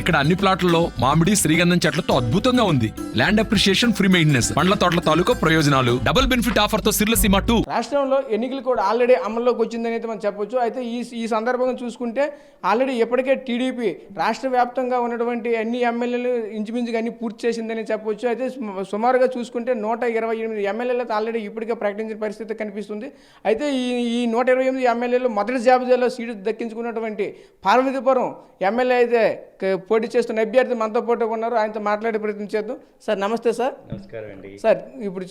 ఇక్కడ అన్ని ప్లాట్లలో మామిడి శ్రీగంధం చెట్లతో అద్భుతంగా ఉంది. ల్యాండ్ అప్రిషియేషన్, ఫ్రీ మెయింటెనెన్స్, పండ్ల తోటల తాలూకా ప్రయోజనాలు, డబుల్ బెనిఫిట్ ఆఫర్ తో సిర్లసీమ 2. రాష్ట్రంలో ఎన్నికలు కూడా ఆల్రెడీ అమల్లోకి వచ్చిందని అయితే మనం చెప్పొచ్చు. అయితే ఈ సందర్భంగా చూసుకుంటే ఆల్రెడీ ఇప్పటికే టీడీపీ రాష్ట్ర వ్యాప్తంగా ఉన్నటువంటి అన్ని ఎమ్మెల్యేలు ఇంచుమించుగా అన్ని పూర్తి చేసిందని చెప్పొచ్చు. అయితే సుమారుగా చూసుకుంటే 128 ఎమ్మెల్యేలతో ఆల్రెడీ ఇప్పటికే ప్రకటించిన పరిస్థితి కనిపిస్తుంది. అయితే ఈ 128 ఎమ్మెల్యేలు మొదటి జాబితాలో సీటు దక్కించుకున్నటువంటి పార్వతీపురం ఎమ్మెల్యే అయితే పోటీ చేస్తున్న అభ్యర్థి మనతో పోటీ ఉన్నారు. ఆయనతో మాట్లాడే ప్రయత్నం చేద్దాం. సార్ నమస్తే. సార్ నమస్కారం అండి. సార్ ఇప్పుడు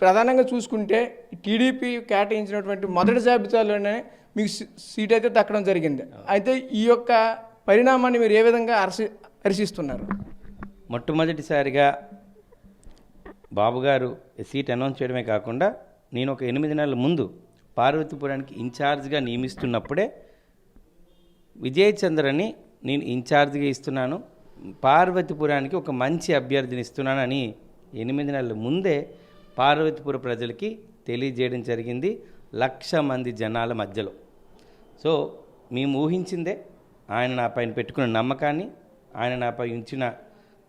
ప్రధానంగా చూసుకుంటే టీడీపీ కేటాయించినటువంటి మొదటి జాబితాలోనే మీకు సీట్ అయితే దక్కడం జరిగింది. అయితే ఈ యొక్క పరిణామాన్ని మీరు ఏ విధంగా హర్షిస్తున్నారు? మొట్టమొదటిసారిగా బాబు గారు సీట్ అనౌన్స్ చేయడమే కాకుండా నేను ఒక 8 నెలల ముందు పార్వతీపురానికి ఇన్ఛార్జ్గా నియమిస్తున్నప్పుడే విజయ్ చంద్రని నేను ఇన్ఛార్జ్గా ఇస్తున్నాను, పార్వతీపురానికి ఒక మంచి అభ్యర్థిని ఇస్తున్నానని 8 నెలల ముందే పార్వతీపుర ప్రజలకి తెలియజేయడం జరిగింది 1,00,000 మంది జనాల మధ్యలో. సో మేము ఊహించిందే, ఆయన నా పైన పెట్టుకున్న నమ్మకాన్ని, ఆయన నాపై ఉంచిన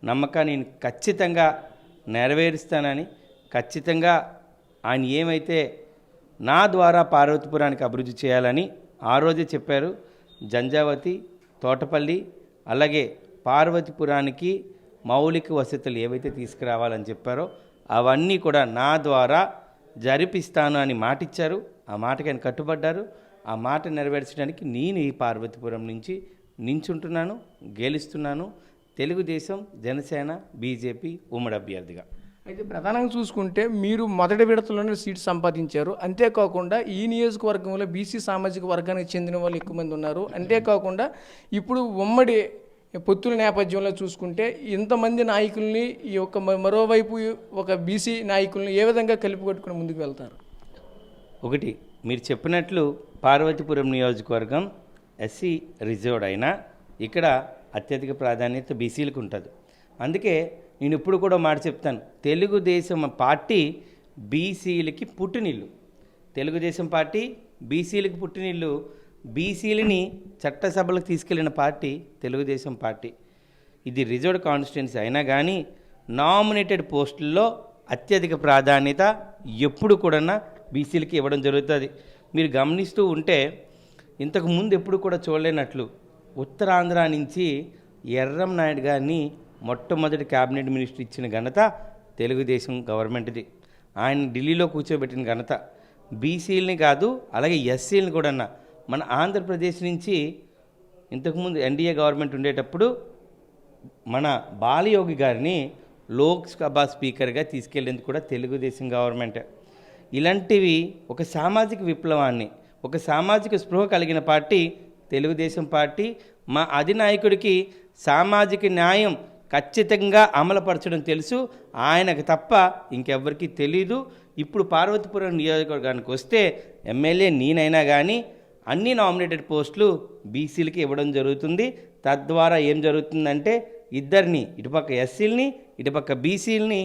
నమ్మకాన్ని నేను ఖచ్చితంగా నెరవేరుస్తానని, ఖచ్చితంగా ఆయన ఏమైతే నా ద్వారా పార్వతీపురానికి అభివృద్ధి చేయాలని ఆ రోజే చెప్పారు. జంజావతి, తోటపల్లి, అలాగే పార్వతీపురానికి మౌలిక వసతులు ఏవైతే తీసుకురావాలని చెప్పారో అవన్నీ కూడా నా ద్వారా జరిపిస్తాను అని మాటిచ్చారు. ఆ మాటకి ఆయన కట్టుబడ్డారు. ఆ మాట నెరవేర్చడానికి నేను ఈ పార్వతీపురం నుంచి నించుంటున్నాను, గెలుస్తున్నాను, తెలుగుదేశం, జనసేన, బీజేపీ ఉమ్మడి అభ్యర్థిగా. అయితే ప్రధానంగా చూసుకుంటే మీరు మొదటి విడతలోనే సీట్ సంపాదించారు. అంతేకాకుండా ఈ నియోజకవర్గంలో బీసీ సామాజిక వర్గానికి చెందిన వాళ్ళు ఎక్కువ మంది ఉన్నారు. అంతేకాకుండా ఇప్పుడు ఉమ్మడి పొత్తుల నేపథ్యంలో చూసుకుంటే ఇంతమంది నాయకుల్ని ఈ యొక్క మరోవైపు ఒక బీసీ నాయకుల్ని ఏ విధంగా కలిపి కొట్టుకుని ముందుకు వెళ్తారు? ఒకటి, మీరు చెప్పినట్లు పార్వతీపురం నియోజకవర్గం ఎస్సీ రిజర్వ్డ్ అయినా ఇక్కడ అత్యధిక ప్రాధాన్యత బీసీలకు ఉంటుంది. అందుకే నేను ఇప్పుడు కూడా మాట చెప్తాను, తెలుగుదేశం పార్టీ బీసీలకి పుట్టినిల్లు. తెలుగుదేశం పార్టీ బీసీలకి పుట్టినిల్లు. బీసీలని చట్టసభలకు తీసుకెళ్లిన పార్టీ తెలుగుదేశం పార్టీ. ఇది రిజర్వ్డ్ కాన్స్టిట్యున్సీ అయినా కానీ నామినేటెడ్ పోస్టుల్లో అత్యధిక ప్రాధాన్యత ఎప్పుడు కూడా బీసీలకి ఇవ్వడం జరుగుతుంది. మీరు గమనిస్తూ ఉంటే ఇంతకుముందు ఎప్పుడు కూడా చూడలేనట్లు ఉత్తరాంధ్ర నుంచి ఎర్రం నాయుడు గారిని మొట్టమొదటి క్యాబినెట్ మినిస్టర్ ఇచ్చిన ఘనత తెలుగుదేశం గవర్నమెంట్ది. ఆయన ఢిల్లీలో కూర్చోబెట్టిన ఘనత బీసీలని కాదు, అలాగే ఎస్సీలని కూడా. మన ఆంధ్రప్రదేశ్ నుంచి ఇంతకుముందు ఎన్డీఏ గవర్నమెంట్ ఉండేటప్పుడు మన బాలయోగి గారిని లోక్సభ స్పీకర్గా తీసుకెళ్ళేందుకు కూడా తెలుగుదేశం గవర్నమెంట్. ఇలాంటివి ఒక సామాజిక విప్లవాన్ని, ఒక సామాజిక స్పృహ కలిగిన పార్టీ తెలుగుదేశం పార్టీ. మా అధినాయకుడికి సామాజిక న్యాయం ఖచ్చితంగా అమలుపరచడం తెలుసు, ఆయనకు తప్ప ఇంకెవ్వరికీ తెలీదు. ఇప్పుడు పార్వతీపురం నియోజకవర్గానికి వస్తే ఎమ్మెల్యే నేనైనా కానీ అన్ని నామినేటెడ్ పోస్టులు బీసీలకి ఇవ్వడం జరుగుతుంది. తద్వారా ఏం జరుగుతుందంటే ఇద్దరిని, ఇటుపక్క ఎస్సీలని ఇటుపక్క బీసీలని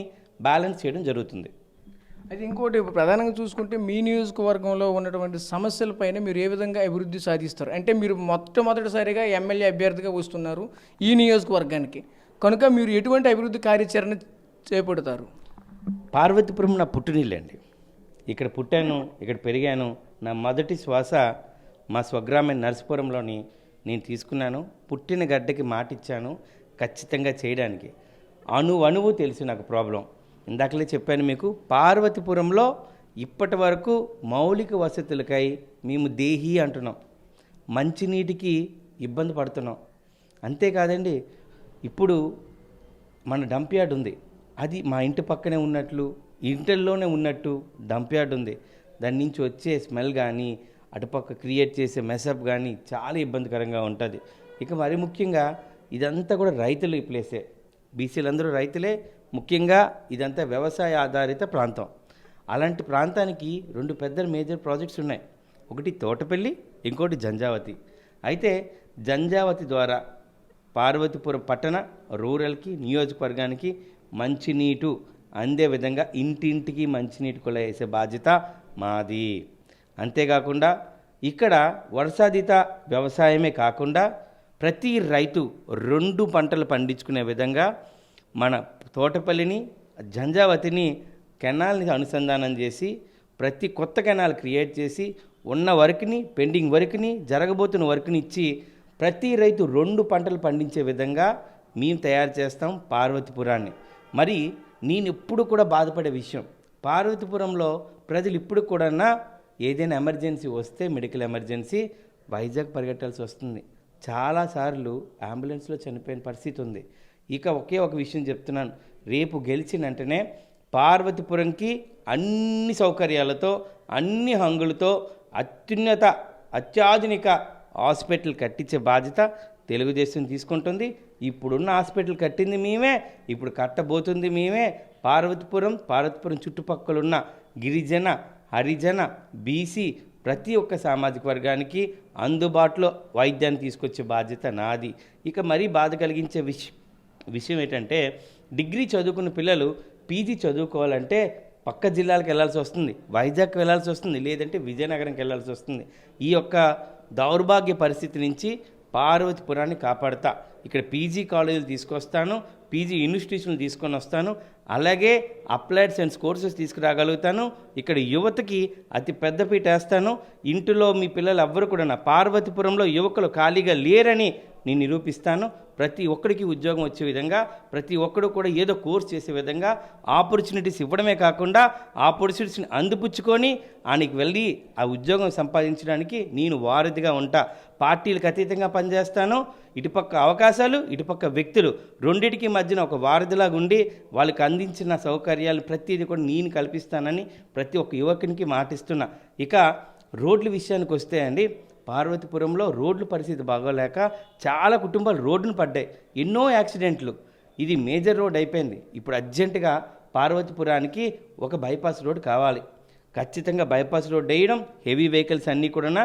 బ్యాలెన్స్ చేయడం జరుగుతుంది. అయితే ఇంకోటి ప్రధానంగా చూసుకుంటే మీ నియోజకవర్గంలో ఉన్నటువంటి సమస్యలపైన మీరు ఏ విధంగా అభివృద్ధి సాధిస్తారు? అంటే మీరు మొట్టమొదటిసారిగా ఎమ్మెల్యే అభ్యర్థిగా వస్తున్నారు ఈ నియోజకవర్గానికి, కనుక మీరు ఎటువంటి అభివృద్ధి కార్యాచరణ చేపడతారు? పార్వతీపురం నా పుట్టినిల్లండి. ఇక్కడ పుట్టాను, ఇక్కడ పెరిగాను. నా మొదటి శ్వాస మా స్వగ్రామైన నరసపురంలోని నేను తీసుకున్నాను. పుట్టిన గడ్డకి మాటిచ్చాను ఖచ్చితంగా చేయడానికి. అణువు తెలుసు నాకు ప్రాబ్లం. ఇందాకలే చెప్పాను మీకు, పార్వతీపురంలో ఇప్పటి వరకు మౌలిక వసతులకై మేము దేహి అంటున్నాం, మంచినీటికి ఇబ్బంది పడుతున్నాం. అంతేకాదండి, ఇప్పుడు మన డంప్ యార్డ్ ఉంది, అది మా ఇంటి పక్కనే ఉన్నట్లు, ఇంటిల్లోనే ఉన్నట్టు డంప్ యార్డ్ ఉంది. దాని నుంచి వచ్చే స్మెల్ కానీ అటుపక్క క్రియేట్ చేసే మెసప్ కానీ చాలా ఇబ్బందికరంగా ఉంటుంది. ఇక మరి ముఖ్యంగా ఇదంతా కూడా రైతులు ఈ ప్లేసే, బీసీలందరూ రైతులే. ముఖ్యంగా ఇదంతా వ్యవసాయ ఆధారిత ప్రాంతం. అలాంటి ప్రాంతానికి 2 పెద్ద మేజర్ ప్రాజెక్ట్స్ ఉన్నాయి. ఒకటి తోటపల్లి, ఇంకోటి జంజావతి. అయితే జంజావతి ద్వారా పార్వతీపురం పట్టణ రూరల్కి, నియోజకవర్గానికి మంచినీటు అందే విధంగా ఇంటింటికి మంచినీటి కుళాయి వేసే బాధ్యత మాది. అంతేకాకుండా ఇక్కడ వర్షాధిత వ్యవసాయమే కాకుండా ప్రతి రైతు 2 పంటలు పండించుకునే విధంగా మన తోటపల్లిని జంజావతిని కెనాల్ని అనుసంధానం చేసి ప్రతి కొత్త కెనాల్ క్రియేట్ చేసి ఉన్న వర్క్ని పెండింగ్ వర్క్ని జరగబోతున్న వర్క్ని ఇచ్చి ప్రతి రైతు 2 పంటలు పండించే విధంగా మేము తయారు చేస్తాం పార్వతీపురాన్ని. మరి నేను ఎప్పుడు కూడా బాధపడే విషయం, పార్వతీపురంలో ప్రజలు ఇప్పుడు కూడా ఏదైనా ఎమర్జెన్సీ వస్తే మెడికల్ ఎమర్జెన్సీ వైజాగ్ పరిగెట్టాల్సి వస్తుంది. చాలాసార్లు అంబులెన్స్లో చనిపోయిన పరిస్థితి ఉంది. ఇక ఒకే ఒక విషయం చెప్తున్నాను, రేపు గెలిచిన వెంటనే పార్వతీపురంకి అన్ని సౌకర్యాలతో అన్ని హంగులతో అత్యాధునిక హాస్పిటల్ కట్టించే బాధ్యత తెలుగుదేశం తీసుకుంటుంది. ఇప్పుడున్న హాస్పిటల్ కట్టింది మేమే, ఇప్పుడు కట్టబోతుంది మేమే. పార్వతీపురం చుట్టుపక్కల ఉన్న గిరిజన, హరిజన, బీసీ ప్రతి ఒక్క సామాజిక వర్గానికి అందుబాటులో వైద్యాన్ని తీసుకొచ్చే బాధ్యత నాది. ఇక మరీ బాధ కలిగించే విషయం ఏంటంటే, డిగ్రీ చదువుకున్న పిల్లలు పీజీ చదువుకోవాలంటే పక్క జిల్లాలకు వెళ్ళాల్సి వస్తుంది, వైజాగ్కి వెళ్ళాల్సి వస్తుంది, లేదంటే విజయనగరంకి వెళ్ళాల్సి వస్తుంది. ఈ యొక్క దౌర్భాగ్య పరిస్థితి నుంచి పార్వతీపురాన్ని కాపాడుతా. ఇక్కడ పీజీ కాలేజీలు తీసుకొస్తాను, పీజీ ఇన్స్టిట్యూషన్లు తీసుకొని వస్తాను, అలాగే అప్లైడ్ సైన్స్ కోర్సెస్ తీసుకురాగలుగుతాను. ఇక్కడ యువతకి అతి పెద్దపీట వేస్తాను. ఇంటిలో మీ పిల్లలు ఎవ్వరు కూడా పార్వతీపురంలో యువకులు ఖాళీగా లేరని నేను నిరూపిస్తాను. ప్రతి ఒక్కరికి ఉద్యోగం వచ్చే విధంగా, ప్రతి ఒక్కడు కూడా ఏదో కోర్స్ చేసే విధంగా ఆపర్చునిటీస్ ఇవ్వడమే కాకుండా ఆపర్చునిటీస్ని అందిపుచ్చుకొని ఆయనకి వెళ్ళి ఆ ఉద్యోగం సంపాదించడానికి నేను వారధిగా ఉంటా. పార్టీలకు అతీతంగా పనిచేస్తాను. ఇటుపక్క అవకాశాలు, ఇటుపక్క వ్యక్తులు రెండింటికి మధ్యన ఒక వారధిలాగా ఉండి వాళ్ళకి అందించిన సౌకర్యాలు ప్రతిదీ కూడా నేను కల్పిస్తానని ప్రతి ఒక్క యువకునికి మాటిస్తున్నా. ఇక రోడ్ల విషయానికి వస్తే అండి, పార్వతీపురంలో రోడ్ల పరిస్థితి బాగోలేక చాలా కుటుంబాలు రోడ్డును పడ్డాయి, ఎన్నో యాక్సిడెంట్లు. ఇది మేజర్ రోడ్ అయిపోయింది. ఇప్పుడు అర్జెంటుగా పార్వతీపురానికి ఒక బైపాస్ రోడ్ కావాలి. ఖచ్చితంగా బైపాస్ రోడ్ వేయడం, హెవీ వెహికల్స్ అన్నీ కూడా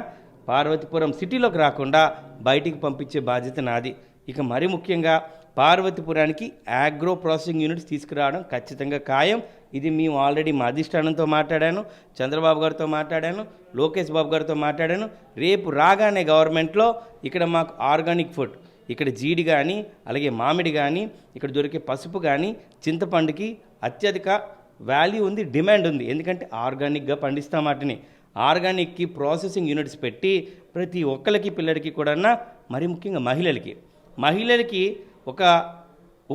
పార్వతీపురం సిటీలోకి రాకుండా బయటికి పంపించే బాధ్యత నాది. ఇక మరి ముఖ్యంగా పార్వతీపురానికి ఆగ్రో ప్రాసెసింగ్ యూనిట్స్ తీసుకురావడం ఖచ్చితంగా ఖాయం. ఇది మేము ఆల్రెడీ మా అధిష్టానంతో మాట్లాడాను, చంద్రబాబు గారితో మాట్లాడాను, లోకేష్ బాబు గారితో మాట్లాడాను. రేపు రాగానే గవర్నమెంట్లో ఇక్కడ మాకు ఆర్గానిక్ ఫుడ్, ఇక్కడ జీడి కానీ, అలాగే మామిడి కానీ, ఇక్కడ దొరికే పసుపు కానీ, చింతపండుకి అత్యధిక వాల్యూ ఉంది, డిమాండ్ ఉంది. ఎందుకంటే ఆర్గానిక్గా పండిస్తాం వాటిని. ఆర్గానిక్కి ప్రాసెసింగ్ యూనిట్స్ పెట్టి ప్రతి ఒక్కరికి పిల్లడికి కూడా, మరి ముఖ్యంగా మహిళలకి ఒక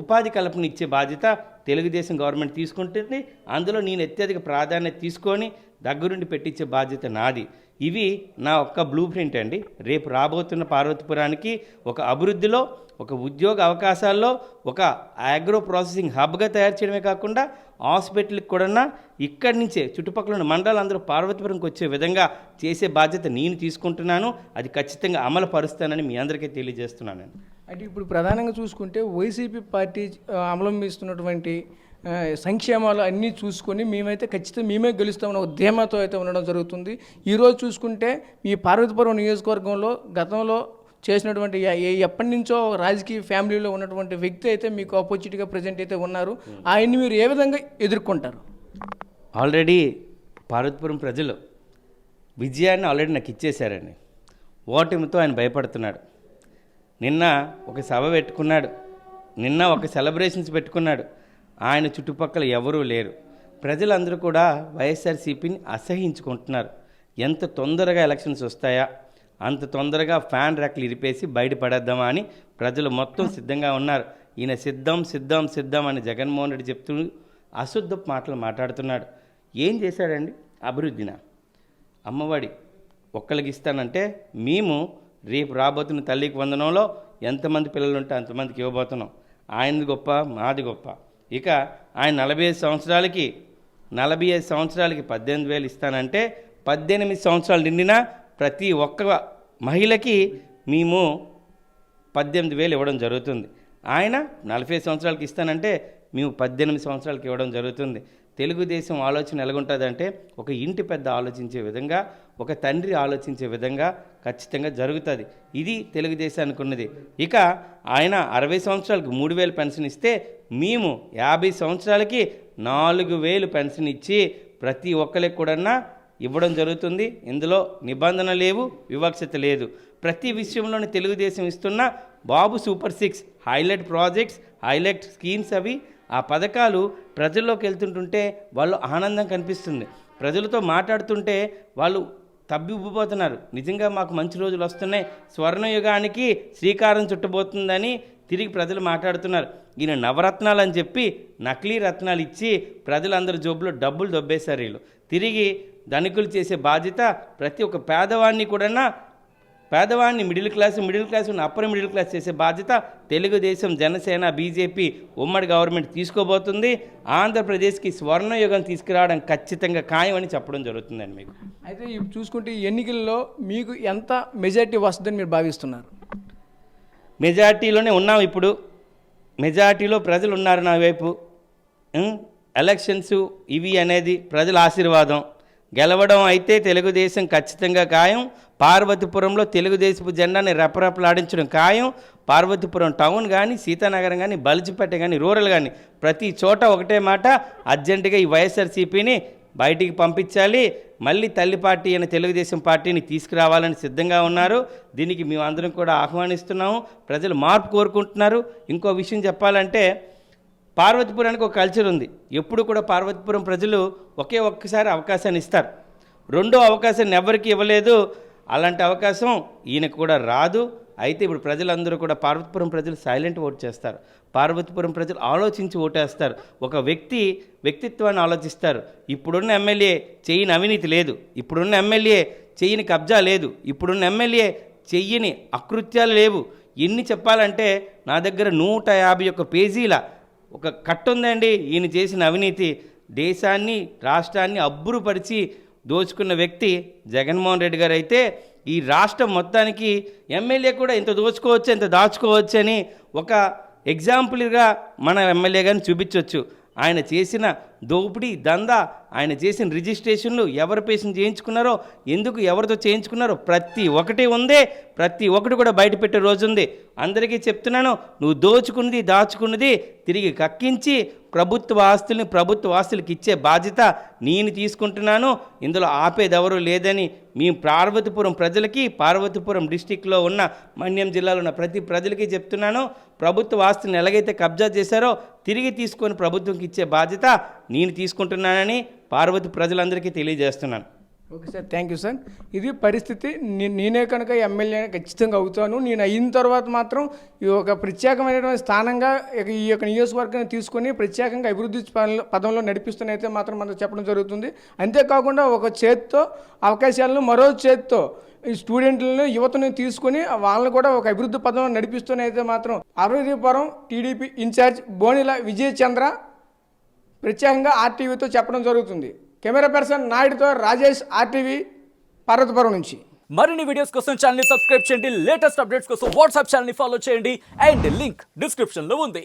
ఉపాధి కల్పన ఇచ్చే బాధ్యత తెలుగుదేశం గవర్నమెంట్ తీసుకుంటుంది. అందులో నేను అత్యధిక ప్రాధాన్యత తీసుకొని దగ్గరుండి పెట్టించే బాధ్యత నాది. ఇవి నా ఒక్క బ్లూ ప్రింట్ అండి. రేపు రాబోతున్న పార్వతీపురానికి ఒక అభివృద్ధిలో, ఒక ఉద్యోగ అవకాశాల్లో, ఒక ఆగ్రో ప్రాసెసింగ్ హబ్గా తయారు చేయడమే కాకుండా హాస్పిటల్కి కూడా ఇక్కడి నుంచే చుట్టుపక్కల ఉన్న మండలాలు అందరూ పార్వతీపురంకి వచ్చే విధంగా చేసే బాధ్యత నేను తీసుకుంటున్నాను. అది ఖచ్చితంగా అమలు పరుస్తానని మీ అందరికీ తెలియజేస్తున్నానండి. అంటే ఇప్పుడు ప్రధానంగా చూసుకుంటే వైసీపీ పార్టీ అవలంబిస్తున్నటువంటి సంక్షేమాలు అన్నీ చూసుకొని మేమైతే ఖచ్చితంగా మేమే గెలుస్తామన్న ఒక ధీమాతో అయితే ఉండడం జరుగుతుంది. ఈరోజు చూసుకుంటే ఈ పార్వతీపురం నియోజకవర్గంలో గతంలో చేసినటువంటి ఎప్పటి నుంచో రాజకీయ ఫ్యామిలీలో ఉన్నటువంటి వ్యక్తి అయితే మీకు ఆపోజిట్గా ప్రజెంట్ అయితే ఉన్నారు. ఆయన్ని మీరు ఏ విధంగా ఎదుర్కొంటారు? ఆల్రెడీ పార్వతీపురం ప్రజలు విజయాన్ని ఆల్రెడీ నాకు ఇచ్చేశారండి. ఓటమితో ఆయన భయపడుతున్నాడు. నిన్న ఒక సభ పెట్టుకున్నాడు, నిన్న ఒక సెలబ్రేషన్స్ పెట్టుకున్నాడు. ఆయన చుట్టుపక్కల ఎవరూ లేరు. ప్రజలందరూ కూడా వైఎస్ఆర్సీపీని అసహించుకుంటున్నారు. ఎంత తొందరగా ఎలక్షన్స్ వస్తాయా, అంత తొందరగా ఫ్యాన్ ర్యాక్లు ఇరిపేసి బయటపడేద్దామా అని ప్రజలు మొత్తం సిద్ధంగా ఉన్నారు. ఈయన సిద్ధం అని జగన్మోహన్ రెడ్డి చెప్తూ అశుద్ధ మాటలు మాట్లాడుతున్నాడు. ఏం చేశాడండి? అభివృద్ధిన అమ్మఒడి ఒక్కరికి ఇస్తానంటే మేము రేపు రాబోతున్న తల్లికి వందనంలో ఎంతమంది పిల్లలు ఉంటే అంతమందికి ఇవ్వబోతున్నాం. ఆయనది గొప్ప, మాది గొప్ప. ఇక ఆయన 45 సంవత్సరాలకి 18,000 ఇస్తానంటే 18 సంవత్సరాలు నిండిన ప్రతి ఒక్క మహిళకి మేము 18,000 ఇవ్వడం జరుగుతుంది. ఆయన 40 సంవత్సరాలకి ఇస్తానంటే మేము 18 సంవత్సరాలకి ఇవ్వడం జరుగుతుంది. తెలుగుదేశం ఆలోచన ఎలాగుంటుందంటే, ఒక ఇంటి పెద్ద ఆలోచించే విధంగా, ఒక తండ్రి ఆలోచించే విధంగా ఖచ్చితంగా జరుగుతుంది. ఇది తెలుగుదేశానికి ఉన్నది. ఇక ఆయన 60 సంవత్సరాలకు 3,000 పెన్షన్ ఇస్తే మేము 50 సంవత్సరాలకి 4,000 పెన్షన్ ఇచ్చి ప్రతి ఒక్కరికి కూడా ఇవ్వడం జరుగుతుంది. ఇందులో నిబంధన లేవు, వివక్షత లేదు. ప్రతి విషయంలోని తెలుగుదేశం ఇస్తున్న Babu super 6 highlight projects, highlight schemes అవి. ఆ పథకాలు ప్రజల్లోకి వెళ్తుంటుంటే వాళ్ళు ఆనందం కనిపిస్తుంది. ప్రజలతో మాట్లాడుతుంటే వాళ్ళు తబ్బిబ్బిపోతున్నారు. నిజంగా మాకు మంచి రోజులు వస్తున్నాయి, స్వర్ణయుగానికి శ్రీకారం చుట్టబోతుందని తిరిగి ప్రజలు మాట్లాడుతున్నారు. ఈయన నవరత్నాలు అని చెప్పి నకిలీ రత్నాలు ఇచ్చి ప్రజలందరి జోబులో డబ్బులు దొబ్బేశారు వీళ్ళు. తిరిగి ధనికులు చేసే బాధ్యత ప్రతి ఒక్క పేదవాడిని middle class upper middle class చేసే బాధ్యత తెలుగుదేశం, జనసేన, బీజేపీ ఉమ్మడి గవర్నమెంట్ తీసుకోబోతుంది. ఆంధ్రప్రదేశ్కి స్వర్ణయుగం తీసుకురావడం ఖచ్చితంగా ఖాయం అని చెప్పడం జరుగుతుందండి మీకు. అయితే ఇప్పుడు చూసుకుంటే ఈ ఎన్నికల్లో మీకు ఎంత మెజారిటీ వస్తుందని మీరు భావిస్తున్నారు? మెజార్టీలోనే ఉన్నాం ఇప్పుడు. మెజార్టీలో ప్రజలు ఉన్నారు నా వైపు. ఎలక్షన్స్ ఇవి అనేది ప్రజల ఆశీర్వాదం. గెలవడం అయితే తెలుగుదేశం ఖచ్చితంగా ఖాయం. పార్వతీపురంలో తెలుగుదేశపు జెండాని రెపరెపలాడించడం ఖాయం. పార్వతీపురం టౌన్ కానీ, సీతానగరం కానీ, బలిజిపేట కానీ, రూరల్ కానీ ప్రతి చోట ఒకటే మాట, అర్జెంటుగా ఈ వైఎస్ఆర్సీపీని బయటికి పంపించాలి, మళ్ళీ తల్లి పార్టీ అయిన తెలుగుదేశం పార్టీని తీసుకురావాలని సిద్ధంగా ఉన్నారు. దీనికి మేమందరం కూడా ఆహ్వానిస్తున్నాము. ప్రజలు మార్పు కోరుకుంటున్నారు. ఇంకో విషయం చెప్పాలంటే, పార్వతీపురానికి ఒక కల్చర్ ఉంది. ఎప్పుడు కూడా పార్వతీపురం ప్రజలు ఒక్కసారి అవకాశాన్ని ఇస్తారు. రెండో అవకాశాన్ని ఎవరికి ఇవ్వలేదు. అలాంటి అవకాశం ఈయనకు కూడా రాదు. అయితే ఇప్పుడు ప్రజలందరూ కూడా పార్వతీపురం ప్రజలు సైలెంట్ ఓట్ చేస్తారు. పార్వతీపురం ప్రజలు ఆలోచించి ఓటేస్తారు. ఒక వ్యక్తిత్వాన్ని ఆలోచిస్తారు. ఇప్పుడున్న ఎమ్మెల్యే చేయని అవినీతి లేదు, ఇప్పుడున్న ఎమ్మెల్యే చేయని కబ్జా లేదు, ఇప్పుడున్న ఎమ్మెల్యే చెయ్యని అకృత్యాలు లేవు. ఎన్ని చెప్పాలంటే నా దగ్గర 151 పేజీల ఒక కట్టు ఉందండి. ఈయన చేసిన అవినీతి దేశాన్ని, రాష్ట్రాన్ని అబ్బురుపరిచి దోచుకున్న వ్యక్తి జగన్మోహన్ రెడ్డి గారు. అయితే ఈ రాష్ట్రం మొత్తానికి ఎమ్మెల్యే కూడా ఇంత దోచుకోవచ్చు, ఇంత దాచుకోవచ్చు అని ఒక ఎగ్జాంపుల్గా మన ఎమ్మెల్యే గారిని చూపించవచ్చు. ఆయన చేసిన దోపిడీ దందా, ఆయన చేసిన రిజిస్ట్రేషన్లు, ఎవరి పేషెంట్ చేయించుకున్నారో, ఎందుకు ఎవరితో చేయించుకున్నారో ప్రతి ఒక్కటి ఉందే. ప్రతి ఒక్కటి కూడా బయట పెట్టే రోజు ఉంది. అందరికీ చెప్తున్నాను, నువ్వు దోచుకున్నది, దాచుకున్నది తిరిగి కక్కించి ప్రభుత్వ ఆస్తులకి ఇచ్చే బాధ్యత నేను తీసుకుంటున్నాను. ఇందులో ఆపేదెవరూ లేదని మేము పార్వతీపురం ప్రజలకి, పార్వతీపురం డిస్టిక్లో ఉన్న మన్యం జిల్లాలో ఉన్న ప్రతి ప్రజలకి చెప్తున్నాను. ప్రభుత్వ ఆస్తులను ఎలాగైతే కబ్జా చేశారో తిరిగి తీసుకొని ప్రభుత్వంకి ఇచ్చే బాధ్యత నేను తీసుకుంటున్నానని పార్వతి ప్రజలందరికీ తెలియజేస్తున్నాను. Okay sir, thank you sir. ఇది పరిస్థితి. నేనే కనుక ఎమ్మెల్యే ఖచ్చితంగా అవుతాను. నేను అయిన తర్వాత మాత్రం ఈ ఒక ప్రత్యేకమైనటువంటి స్థానంగా ఈ యొక్క నియోజకవర్గాన్ని తీసుకొని ప్రత్యేకంగా అభివృద్ధి పదంలో నడిపిస్తున్నైతే మాత్రం మనం చెప్పడం జరుగుతుంది. అంతేకాకుండా ఒక చేత్తో అవకాశాలను, మరో చేత్తో ఈ స్టూడెంట్లను, యువతను తీసుకొని వాళ్ళని కూడా ఒక అభివృద్ధి పదంలో నడిపిస్తున్నైతే మాత్రం పార్వతీపురం టీడీపీ ఇన్ఛార్జ్ బోనిల విజయ్ చంద్ర ప్రత్యేకంగా ఆర్టీవీతో చెప్పడం జరుగుతుంది. కెమెరా పర్సన్ నాయుడుతో రాజేష్, ఆర్టీవీ, పార్వతీపురం నుంచి. మరిన్ని వీడియోస్ కోసం ఛానల్ ని సబ్స్క్రైబ్ చేయండి. లేటెస్ట్ అప్డేట్స్ కోసం వాట్సాప్ ఛానల్ ని ఫాలో చేయండి. అండ్ లింక్ డిస్క్రిప్షన్ లో ఉంది.